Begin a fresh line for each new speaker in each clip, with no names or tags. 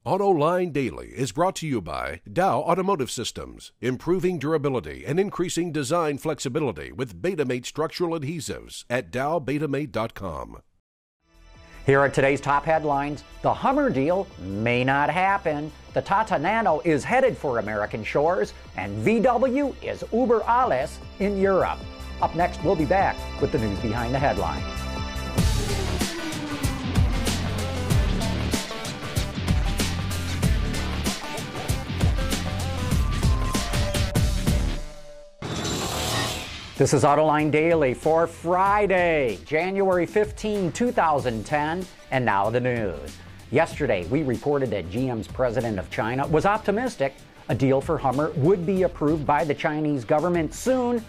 Autoline Daily is brought to you by Dow Automotive Systems, improving durability and increasing design flexibility with Betamate structural adhesives at dowbetamate.com.
Here are today's top headlines. The Hummer deal may not happen. The Tata Nano is headed for American shores, and VW is Uber alles in Europe. Up next, we'll be back with the news behind the headlines. This is Autoline Daily for Friday, January 15, 2010, and now the news. Yesterday, we reported that GM's president of China was optimistic a deal for Hummer would be approved by the Chinese government soon,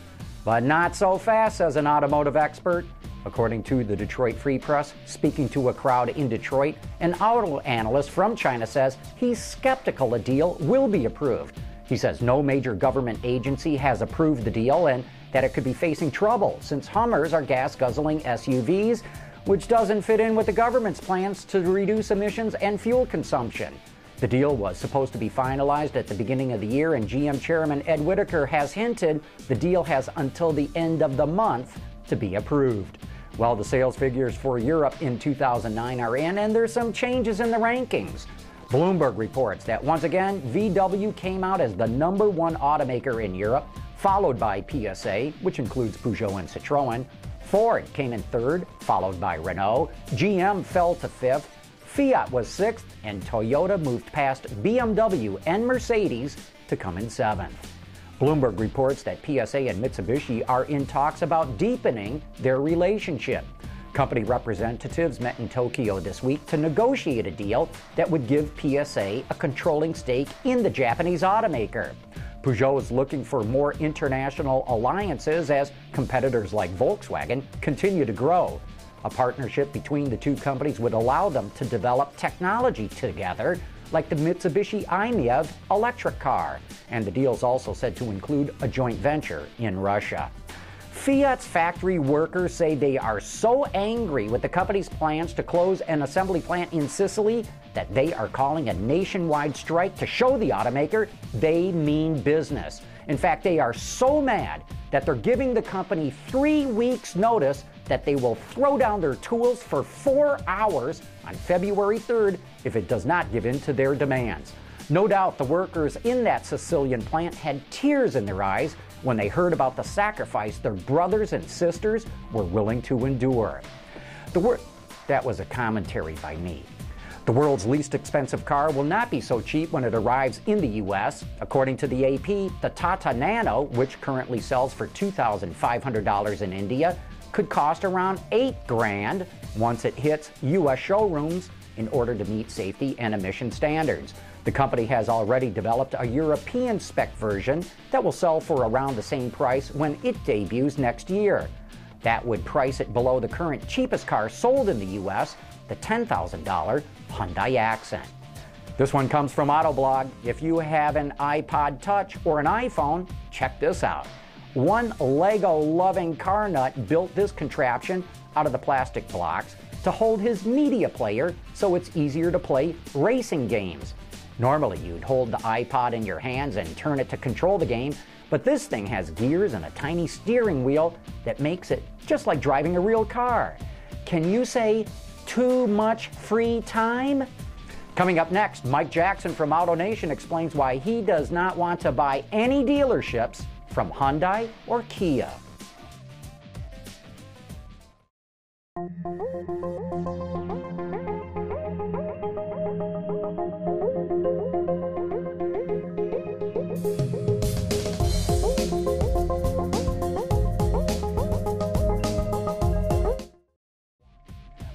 but not so fast, says an automotive expert. According to the Detroit Free Press, speaking to a crowd in Detroit, an auto analyst from China says he's skeptical a deal will be approved. He says no major government agency has approved the deal and that it could be facing trouble since Hummers are gas-guzzling SUVs, which doesn't fit in with the government's plans to reduce emissions and fuel consumption. The deal was supposed to be finalized at the beginning of the year, and GM Chairman Ed Whitaker has hinted the deal has until the end of the month to be approved. Well, the sales figures for Europe in 2009 are in, and there's some changes in the rankings. Bloomberg reports that once again, VW came out as the #1 automaker in Europe, followed by PSA, which includes Peugeot and Citroën. Ford came in third, followed by Renault. GM fell to fifth. Fiat was sixth, and Toyota moved past BMW and Mercedes to come in seventh. Bloomberg reports that PSA and Mitsubishi are in talks about deepening their relationship. Company representatives met in Tokyo this week to negotiate a deal that would give PSA a controlling stake in the Japanese automaker. Peugeot is looking for more international alliances as competitors like Volkswagen continue to grow. A partnership between the two companies would allow them to develop technology together, like the Mitsubishi i-MiEV electric car. And the deal is also said to include a joint venture in Russia. Fiat's factory workers say they are so angry with the company's plans to close an assembly plant in Sicily that they are calling a nationwide strike to show the automaker they mean business. In fact, they are so mad that they're giving the company 3 weeks' notice that they will throw down their tools for 4 hours on February 3rd if it does not give in to their demands. No doubt the workers in that Sicilian plant had tears in their eyes when they heard about the sacrifice their brothers and sisters were willing to endure. That was a commentary by me. The world's least expensive car will not be so cheap when it arrives in the U.S. According to the AP, the Tata Nano, which currently sells for $2,500 in India, could cost around $8,000 once it hits U.S. showrooms in order to meet safety and emission standards. The company has already developed a European spec version that will sell for around the same price when it debuts next year. That would price it below the current cheapest car sold in the U.S., the $10,000 Hyundai Accent. This one comes from Autoblog. If you have an iPod Touch or an iPhone, check this out. One Lego-loving car nut built this contraption out of the plastic blocks to hold his media player so it's easier to play racing games. Normally, you'd hold the iPod in your hands and turn it to control the game, but this thing has gears and a tiny steering wheel that makes it just like driving a real car. Can you say too much free time? Coming up next, Mike Jackson from AutoNation explains why he does not want to buy any dealerships from Hyundai or Kia.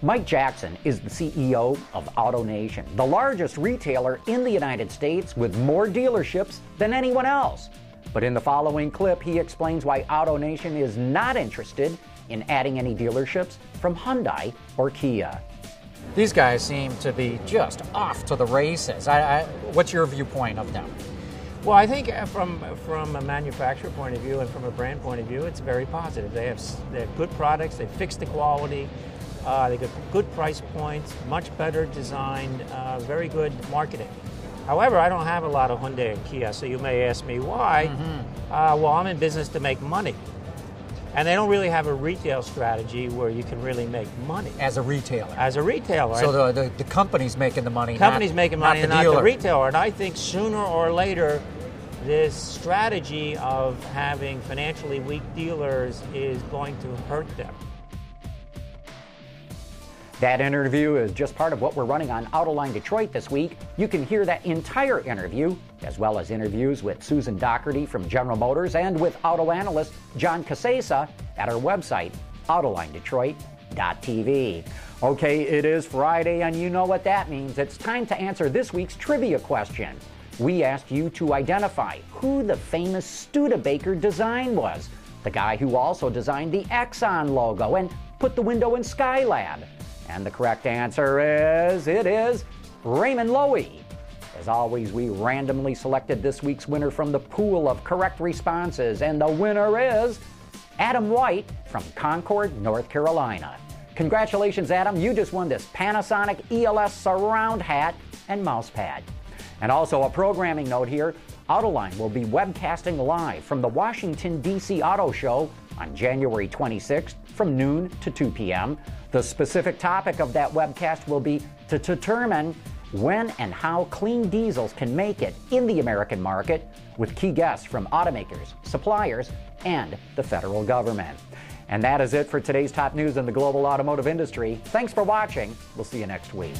Mike Jackson is the CEO of AutoNation, the largest retailer in the United States with more dealerships than anyone else. But in the following clip, he explains why AutoNation is not interested in adding any dealerships from Hyundai or Kia.
These guys seem to be just off to the races. What's your viewpoint of them?
Well, I think from a manufacturer point of view and from a brand point of view, it's very positive. They have good products. They fix the quality. They got good price points, much better design, very good marketing. However, I don't have a lot of Hyundai and Kia, so you may ask me why. Well, I'm in business to make money. And they don't really have a retail strategy where you can really make money.
As a retailer.
As a retailer.
So the company's making the money,
company's making money,
not
and not the retailer. And I think sooner or later, this strategy of having financially weak dealers is going to hurt them.
That interview is just part of what we're running on Autoline Detroit this week. You can hear that entire interview, as well as interviews with Susan Doherty from General Motors and with auto analyst John Casesa at our website, AutolineDetroit.tv. Okay, it is Friday, and you know what that means. It's time to answer this week's trivia question. We asked you to identify who the famous Studebaker design was, the guy who also designed the Exxon logo and put the window in Skylab. And the correct answer is, it is Raymond Loewy. As always, we randomly selected this week's winner from the pool of correct responses, and the winner is Adam White from Concord, North Carolina. Congratulations, Adam. You just won this Panasonic ELS surround hat and mouse pad. And also a programming note here, Autoline will be webcasting live from the Washington, D.C. Auto Show on January 26th from noon to 2 p.m. The specific topic of that webcast will be to determine when and how clean diesels can make it in the American market, with key guests from automakers, suppliers, and the federal government. And that is it for today's top news in the global automotive industry. Thanks for watching. We'll see you next week.